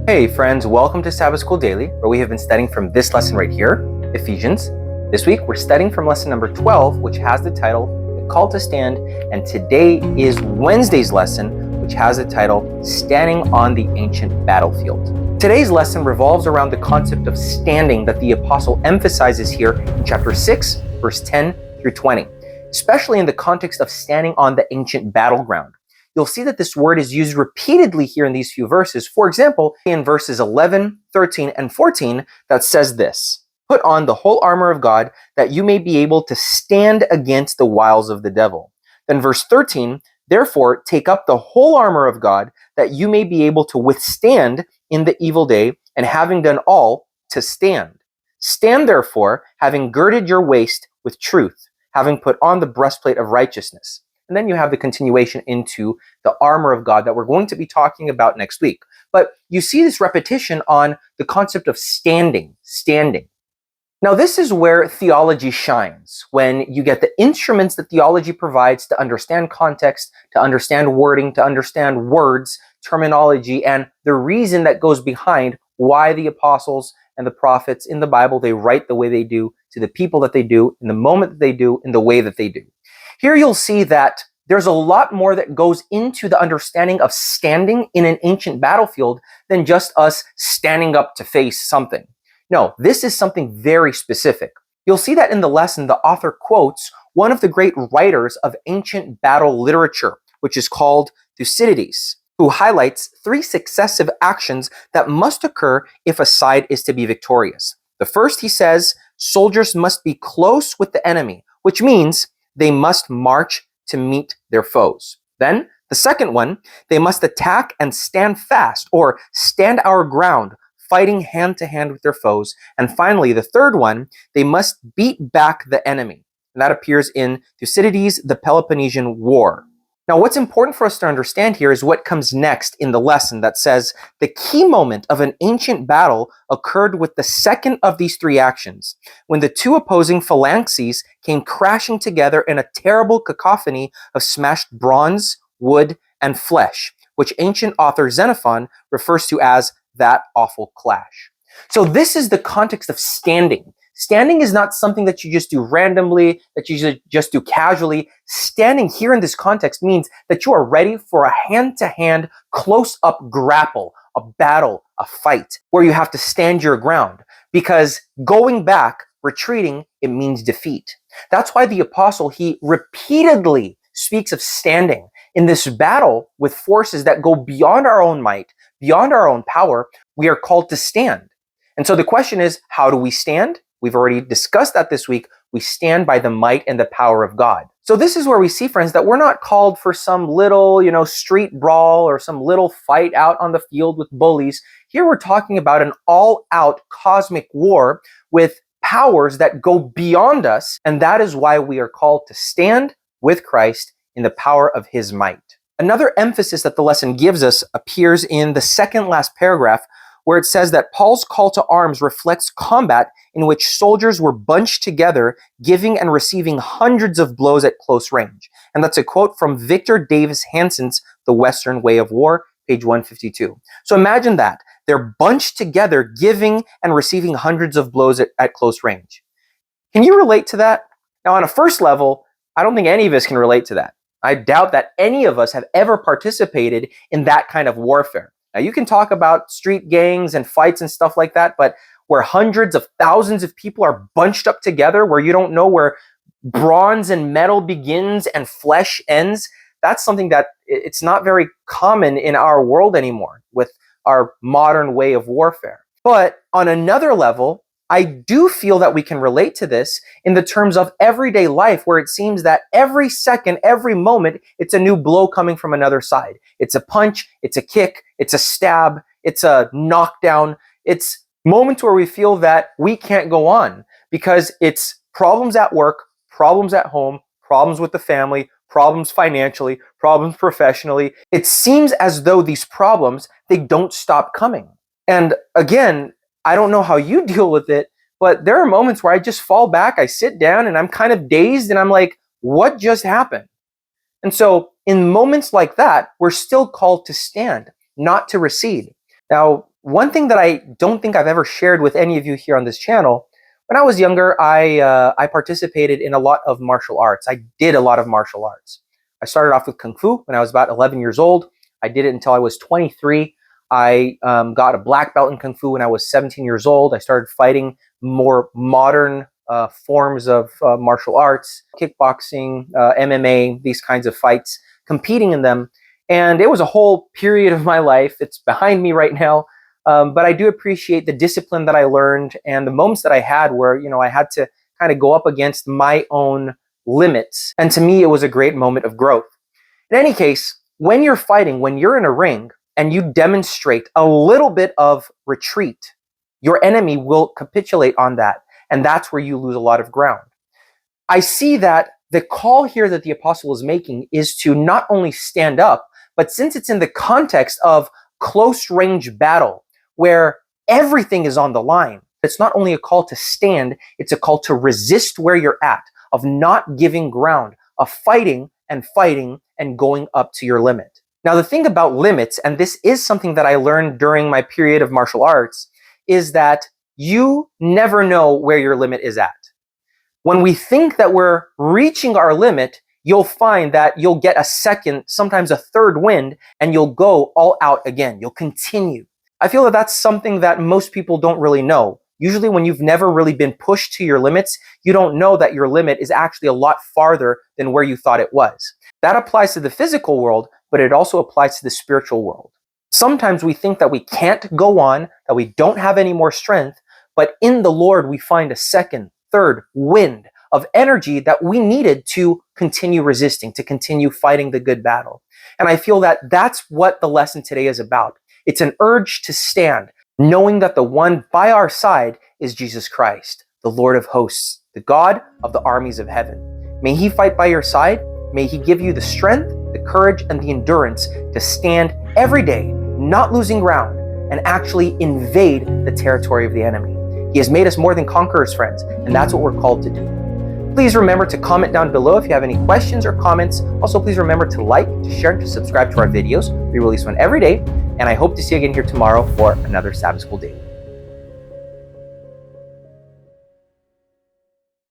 Hey friends, welcome to Sabbath School Daily, where we have been studying from this lesson right here, Ephesians. This week we're studying from lesson number 12, which has the title, The Call to Stand, and today is Wednesday's lesson, which has the title, Standing on the Ancient Battlefield. Today's lesson revolves around the concept of standing that the apostle emphasizes here in chapter 6, verse 10 through 20, especially in the context of standing on the ancient battleground. You'll see that this word is used repeatedly here in these few verses. For example, in verses 11, 13, and 14, that says this, "Put on the whole armor of God, that you may be able to stand against the wiles of the devil." Then verse 13, "Therefore take up the whole armor of God, that you may be able to withstand in the evil day, and having done all, to stand. Stand therefore, having girded your waist with truth, having put on the breastplate of righteousness." And then you have the continuation into the armor of God that we're going to be talking about next week. But you see this repetition on the concept of standing. Now, this is where theology shines, when you get the instruments that theology provides to understand context, to understand wording, to understand words, terminology, and the reason that goes behind why the apostles and the prophets in the Bible, they write the way they do, to the people that they do, in the moment that they do, in the way that they do. Here you'll see that there's a lot more that goes into the understanding of standing in an ancient battlefield than just us standing up to face something. No, this is something very specific. You'll see that in the lesson, the author quotes one of the great writers of ancient battle literature, which is called Thucydides, who highlights 3 successive actions that must occur if a side is to be victorious. The first, he says, soldiers must be close with the enemy, which means they must march to meet their foes. Then, the second one, they must attack and stand fast, or stand our ground, fighting hand to hand with their foes. And finally, the third one, they must beat back the enemy. And that appears in Thucydides' The Peloponnesian War. Now, what's important for us to understand here is what comes next in the lesson that says the key moment of an ancient battle occurred with the second of these 3 actions, when the 2 opposing phalanxes came crashing together in a terrible cacophony of smashed bronze, wood, and flesh, which ancient author Xenophon refers to as that awful clash. So this is the context of standing. Standing is not something that you just do randomly, that you just do casually. Standing here in this context means that you are ready for a hand-to-hand, close-up grapple, a battle, a fight, where you have to stand your ground. Because going back, retreating, it means defeat. That's why the apostle, he repeatedly speaks of standing in this battle with forces that go beyond our own might, beyond our own power. We are called to stand. And so the question is, how do we stand? We've already discussed that this week. We stand by the might and the power of God. So this is where we see, friends, that we're not called for some little, street brawl or some little fight out on the field with bullies. Here we're talking about an all-out cosmic war with powers that go beyond us, and that is why we are called to stand with Christ in the power of his might. Another emphasis that the lesson gives us appears in the second last paragraph, where it says that Paul's call to arms reflects combat in which soldiers were bunched together, giving and receiving hundreds of blows at close range. And that's a quote from Victor Davis Hanson's The Western Way of War, page 152. So imagine that. They're bunched together, giving and receiving hundreds of blows at close range. Can you relate to that? Now, on a first level, I don't think any of us can relate to that. I doubt that any of us have ever participated in that kind of warfare. Now, you can talk about street gangs and fights and stuff like that, but where hundreds of thousands of people are bunched up together, where you don't know where bronze and metal begins and flesh ends, that's something that it's not very common in our world anymore with our modern way of warfare. But on another level, I do feel that we can relate to this in the terms of everyday life, where it seems that every second, every moment, it's a new blow coming from another side. It's a punch, it's a kick, it's a stab, it's a knockdown. It's moments where we feel that we can't go on because it's problems at work, problems at home, problems with the family, problems financially, problems professionally. It seems as though these problems, they don't stop coming. And again, I don't know how you deal with it, but there are moments where I just fall back, I sit down, and I'm kind of dazed, and I'm like, what just happened? And so in moments like that, we're still called to stand, not to recede. Now, One thing that I don't think I've ever shared with any of you here on this channel, when I was younger, I participated in a lot of martial arts. I did a lot of martial arts. I started off with Kung Fu when I was about 11 years old. I did it until I was 23. I got a black belt in Kung Fu when I was 17 years old. I started fighting more modern forms of martial arts, kickboxing, MMA, these kinds of fights, competing in them. And it was a whole period of my life. It's behind me right now. But I do appreciate the discipline that I learned and the moments that I had where, I had to kind of go up against my own limits. And to me, it was a great moment of growth. In any case, when you're fighting, when you're in a ring and you demonstrate a little bit of retreat, your enemy will capitulate on that. And that's where you lose a lot of ground. I see that the call here that the apostle is making is to not only stand up, but since it's in the context of close range battle, where everything is on the line, it's not only a call to stand, it's a call to resist where you're at, of not giving ground, of fighting and going up to your limit. Now, the thing about limits, and this is something that I learned during my period of martial arts, is that you never know where your limit is at. When we think that we're reaching our limit, you'll find that you'll get a second, sometimes a third wind, and you'll go all out again. You'll continue. I feel that that's something that most people don't really know. Usually when you've never really been pushed to your limits, you don't know that your limit is actually a lot farther than where you thought it was. That applies to the physical world, but it also applies to the spiritual world. Sometimes we think that we can't go on, that we don't have any more strength, but in the Lord we find a second, third wind of energy that we needed to continue resisting, to continue fighting the good battle. And I feel that that's what the lesson today is about. It's an urge to stand, knowing that the one by our side is Jesus Christ, the Lord of hosts, the God of the armies of heaven. May he fight by your side. May he give you the strength, the courage, and the endurance to stand every day, not losing ground, and actually invade the territory of the enemy. He has made us more than conquerors, friends, and that's what we're called to do. Please remember to comment down below if you have any questions or comments. Also, please remember to like, to share, and to subscribe to our videos. We release one every day, and I hope to see you again here tomorrow for another Sabbath School Daily.